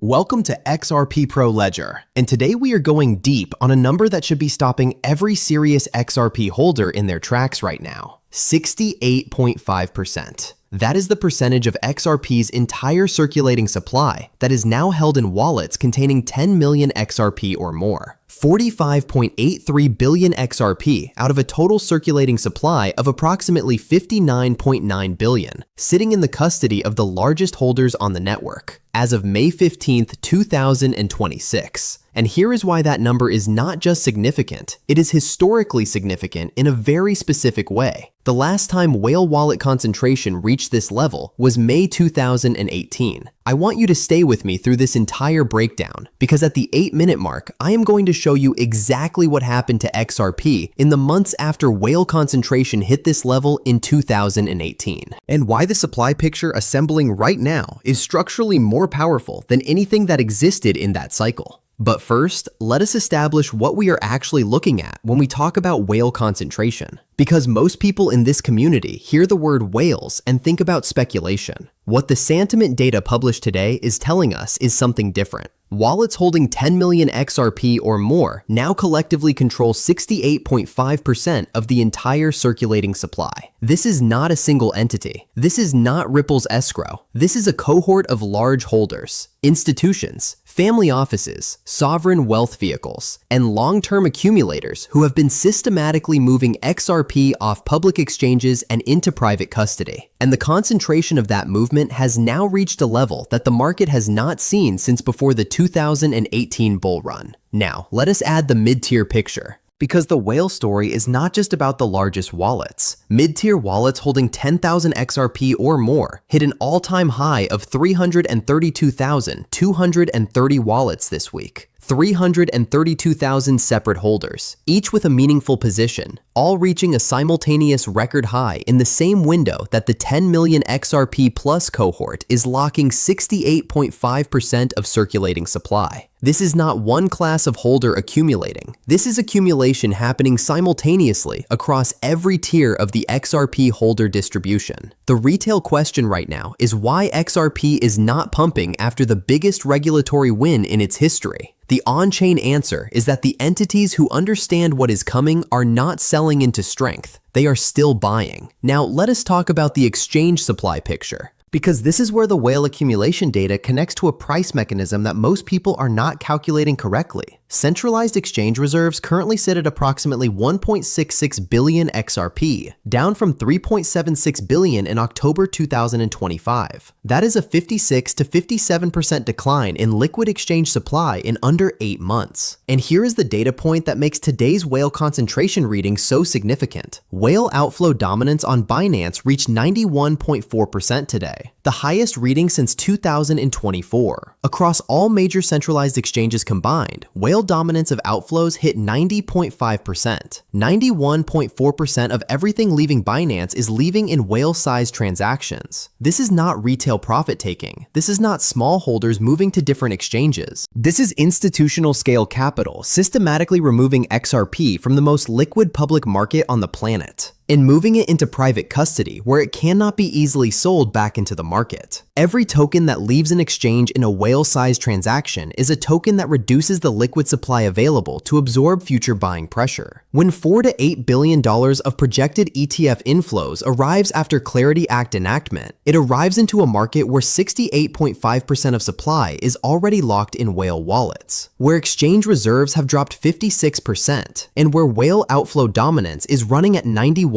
Welcome to XRP Pro Ledger, and today we are going deep on a number that should be stopping every serious XRP holder in their tracks right now. 68.5%. That is the percentage of XRP's entire circulating supply that is now held in wallets containing 10 million XRP or more. 45.83 billion XRP out of a total circulating supply of approximately 59.9 billion, sitting in the custody of the largest holders on the network as of May 15th, 2026. And here is why that number is not just significant, it is historically significant in a very specific way. The last time whale wallet concentration reached this level was May 2018. I want you to stay with me through this entire breakdown, because at the 8-minute mark, I am going to show you exactly what happened to XRP in the months after whale concentration hit this level in 2018. And why the supply picture assembling right now is structurally more powerful than anything that existed in that cycle. But first, let us establish what we are actually looking at when we talk about whale concentration. Because most people in this community hear the word whales and think about speculation. What the sentiment data published today is telling us is something different. Wallets holding 10 million XRP or more now collectively control 68.5% of the entire circulating supply. This is not a single entity. This is not Ripple's escrow. This is a cohort of large holders, institutions, family offices, sovereign wealth vehicles, and long-term accumulators who have been systematically moving XRP off public exchanges and into private custody. And the concentration of that movement has now reached a level that the market has not seen since before the 2018 bull run. Now, let us add the mid-tier picture. Because the whale story is not just about the largest wallets. Mid-tier wallets holding 10,000 XRP or more hit an all-time high of 332,230 wallets this week. 332,000 separate holders, each with a meaningful position, all reaching a simultaneous record high in the same window that the 10 million XRP plus cohort is locking 68.5% of circulating supply. This is not one class of holder accumulating. This is accumulation happening simultaneously across every tier of the XRP holder distribution. The retail question right now is why XRP is not pumping after the biggest regulatory win in its history. The on-chain answer is that the entities who understand what is coming are not selling into strength. They are still buying. Now, let us talk about the exchange supply picture. Because this is where the whale accumulation data connects to a price mechanism that most people are not calculating correctly. Centralized exchange reserves currently sit at approximately 1.66 billion XRP, down from 3.76 billion in October 2025. That is a 56 to 57% decline in liquid exchange supply in under 8 months. And here is the data point that makes today's whale concentration reading so significant. Whale outflow dominance on Binance reached 91.4% today, the highest reading since 2024. Across all major centralized exchanges combined, whale dominance of outflows hit 90.5%. 91.4% of everything leaving Binance is leaving in whale-sized transactions. This is not retail profit taking. This is not small holders moving to different exchanges. This is institutional scale capital systematically removing XRP from the most liquid public market on the planet and moving it into private custody where it cannot be easily sold back into the market. Every token that leaves an exchange in a whale-sized transaction is a token that reduces the liquid supply available to absorb future buying pressure. When $4 to $8 billion of projected ETF inflows arrives after Clarity Act enactment, it arrives into a market where 68.5% of supply is already locked in whale wallets, where exchange reserves have dropped 56%, and where whale outflow dominance is running at 91%.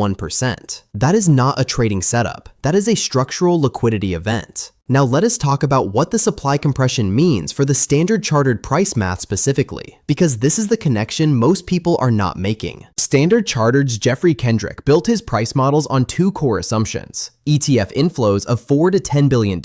That is not a trading setup. That is a structural liquidity event. Now let us talk about what the supply compression means for the Standard Chartered price math specifically, because this is the connection most people are not making. Standard Chartered's Jeffrey Kendrick built his price models on two core assumptions: ETF inflows of $4 to $10 billion,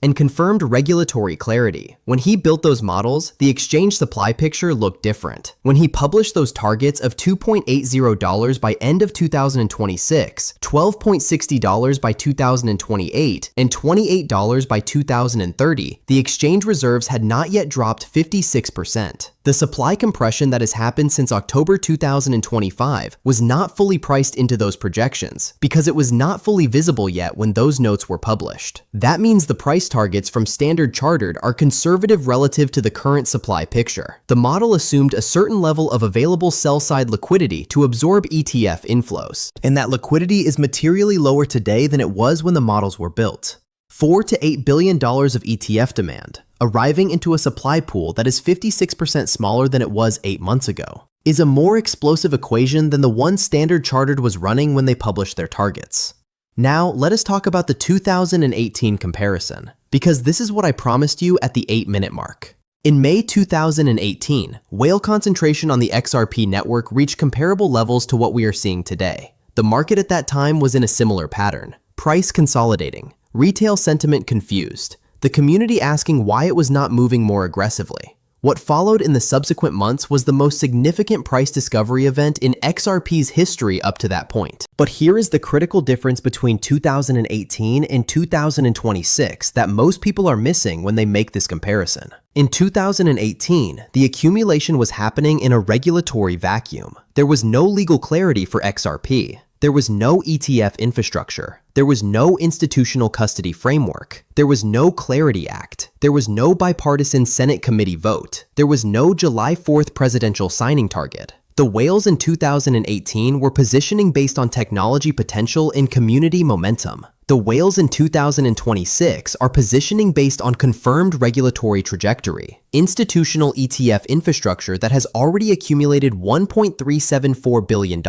and confirmed regulatory clarity. When he built those models, the exchange supply picture looked different. When he published those targets of $2.80 by end of 2026, $12.60 by 2028, and $28 by 2030, the exchange reserves had not yet dropped 56%. The supply compression that has happened since October 2025 was not fully priced into those projections because it was not fully visible yet when those notes were published. That means the price targets from Standard Chartered are conservative relative to the current supply picture. The model assumed a certain level of available sell-side liquidity to absorb ETF inflows, and that liquidity is materially lower today than it was when the models were built. $4 to $8 billion of ETF demand, arriving into a supply pool that is 56% smaller than it was 8 months ago, is a more explosive equation than the one Standard Chartered was running when they published their targets. Now, let us talk about the 2018 comparison, because this is what I promised you at the 8-minute mark. In May 2018, whale concentration on the XRP network reached comparable levels to what we are seeing today. The market at that time was in a similar pattern: price consolidating, retail sentiment confused, the community asking why it was not moving more aggressively. What followed in the subsequent months was the most significant price discovery event in XRP's history up to that point. But here is the critical difference between 2018 and 2026 that most people are missing when they make this comparison. In 2018, the accumulation was happening in a regulatory vacuum. There was no legal clarity for XRP. There was no ETF infrastructure. There was no institutional custody framework. There was no Clarity Act. There was no bipartisan Senate committee vote. There was no July 4th presidential signing target. The whales in 2018 were positioning based on technology potential and community momentum. The whales in 2026 are positioning based on confirmed regulatory trajectory, institutional ETF infrastructure that has already accumulated $1.374 billion,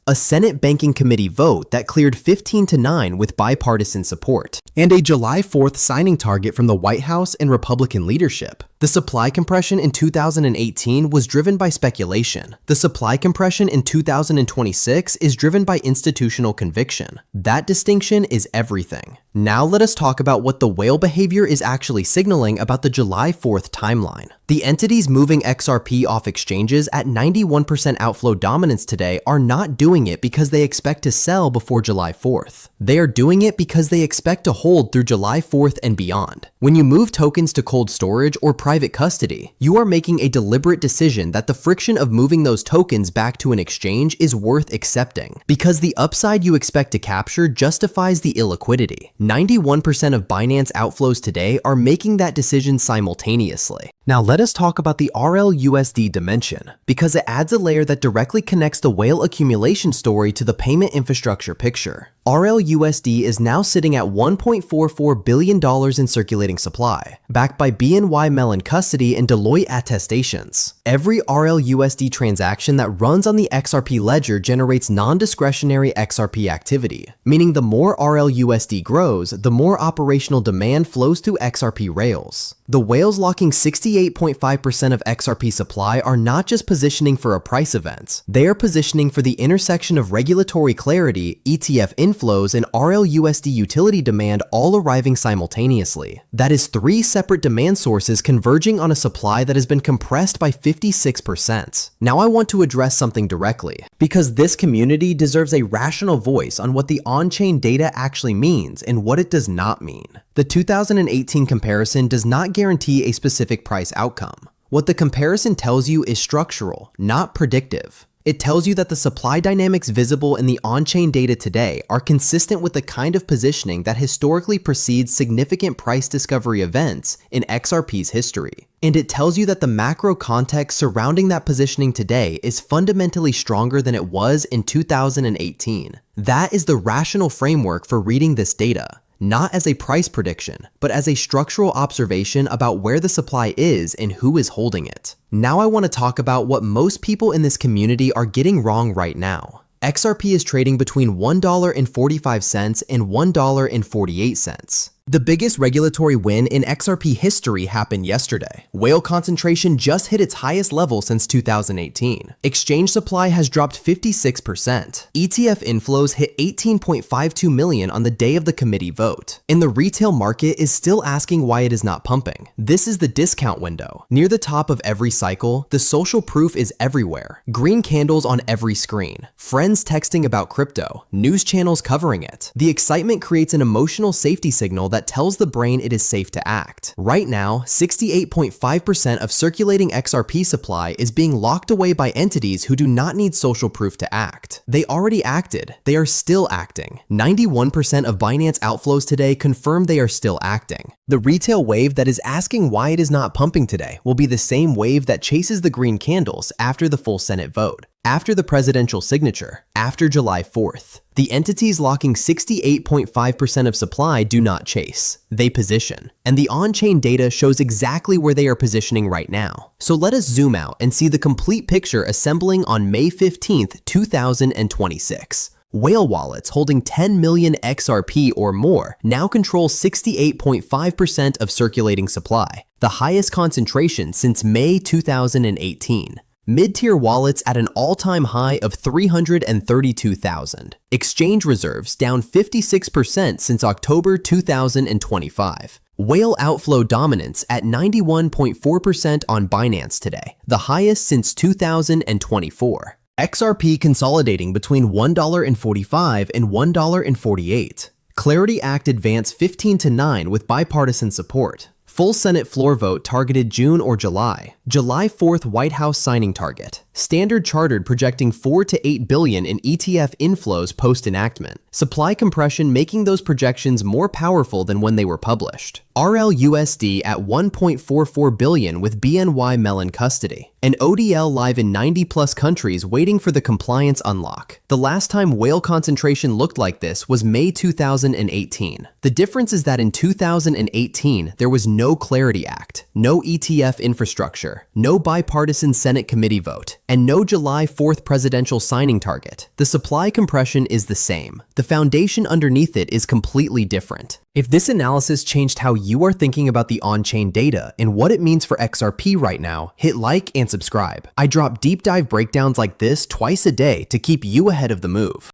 a Senate Banking Committee vote that cleared 15-9 with bipartisan support, and a July 4th signing target from the White House and Republican leadership. The supply compression in 2018 was driven by speculation. The supply compression in 2026 is driven by institutional conviction. That distinction is everything. Now let us talk about what the whale behavior is actually signaling about the July 4th timeline. The entities moving XRP off exchanges at 91% outflow dominance today are not doing it because they expect to sell before July 4th. They are doing it because they expect to hold through July 4th and beyond. When you move tokens to cold storage or private custody, you are making a deliberate decision that the friction of moving those tokens back to an exchange is worth accepting, because the upside you expect to capture justifies the illiquidity. 91% of Binance outflows today are making that decision simultaneously. Now let us talk about the RLUSD dimension, because it adds a layer that directly connects the whale accumulation story to the payment infrastructure picture. RLUSD is now sitting at $1.44 billion in circulating supply, backed by BNY Mellon custody and Deloitte attestations. Every RLUSD transaction that runs on the XRP ledger generates non-discretionary XRP activity, meaning the more RLUSD grows, the more operational demand flows to XRP rails. The whales locking 68.5% of XRP supply are not just positioning for a price event, they are positioning for the intersection of regulatory clarity, ETF inflows, and RLUSD utility demand all arriving simultaneously. That is 3 separate demand sources converging on a supply that has been compressed by 56%. Now I want to address something directly, because this community deserves a rational voice on what the on-chain data actually means and what it does not mean. The 2018 comparison does not guarantee a specific price outcome. What the comparison tells you is structural, not predictive. It tells you that the supply dynamics visible in the on-chain data today are consistent with the kind of positioning that historically precedes significant price discovery events in XRP's history. And it tells you that the macro context surrounding that positioning today is fundamentally stronger than it was in 2018. That is the rational framework for reading this data, not as a price prediction, but as a structural observation about where the supply is and who is holding it. Now I want to talk about what most people in this community are getting wrong right now. XRP is trading between $1.45 and $1.48. The biggest regulatory win in XRP history happened yesterday. Whale concentration just hit its highest level since 2018. Exchange supply has dropped 56%. ETF inflows hit 18.52 million on the day of the committee vote. And the retail market is still asking why it is not pumping. This is the discount window. Near the top of every cycle, the social proof is everywhere. Green candles on every screen. Friends texting about crypto. News channels covering it. The excitement creates an emotional safety signal that that tells the brain it is safe to act. Right now, 68.5% of circulating XRP supply is being locked away by entities who do not need social proof to act. They already acted. They are still acting. 91% of Binance outflows today confirm they are still acting. The retail wave that is asking why it is not pumping today will be the same wave that chases the green candles after the full Senate vote, after the presidential signature, after July 4th. The entities locking 68.5% of supply do not chase, they position. And the on-chain data shows exactly where they are positioning right now. So let us zoom out and see the complete picture assembling on May 15th, 2026. Whale wallets holding 10 million XRP or more now control 68.5% of circulating supply, the highest concentration since May 2018. Mid-tier wallets at an all-time high of 332,000. Exchange reserves down 56% since October 2025. Whale outflow dominance at 91.4% on Binance today, the highest since 2024. XRP consolidating between $1.45 and $1.48. Clarity Act advance 15-9 with bipartisan support. Full Senate floor vote targeted June or July. July 4th White House signing target. Standard Chartered projecting 4 to 8 billion in ETF inflows post-enactment. Supply compression making those projections more powerful than when they were published. RLUSD at 1.44 billion with BNY Mellon custody. And ODL live in 90+ countries waiting for the compliance unlock. The last time whale concentration looked like this was May 2018. The difference is that in 2018, there was no Clarity Act, no ETF infrastructure, no bipartisan Senate committee vote, and no July 4th presidential signing target. The supply compression is the same. The foundation underneath it is completely different. If this analysis changed how you are thinking about the on-chain data and what it means for XRP right now, hit like and subscribe. I drop deep dive breakdowns like this twice a day to keep you ahead of the move.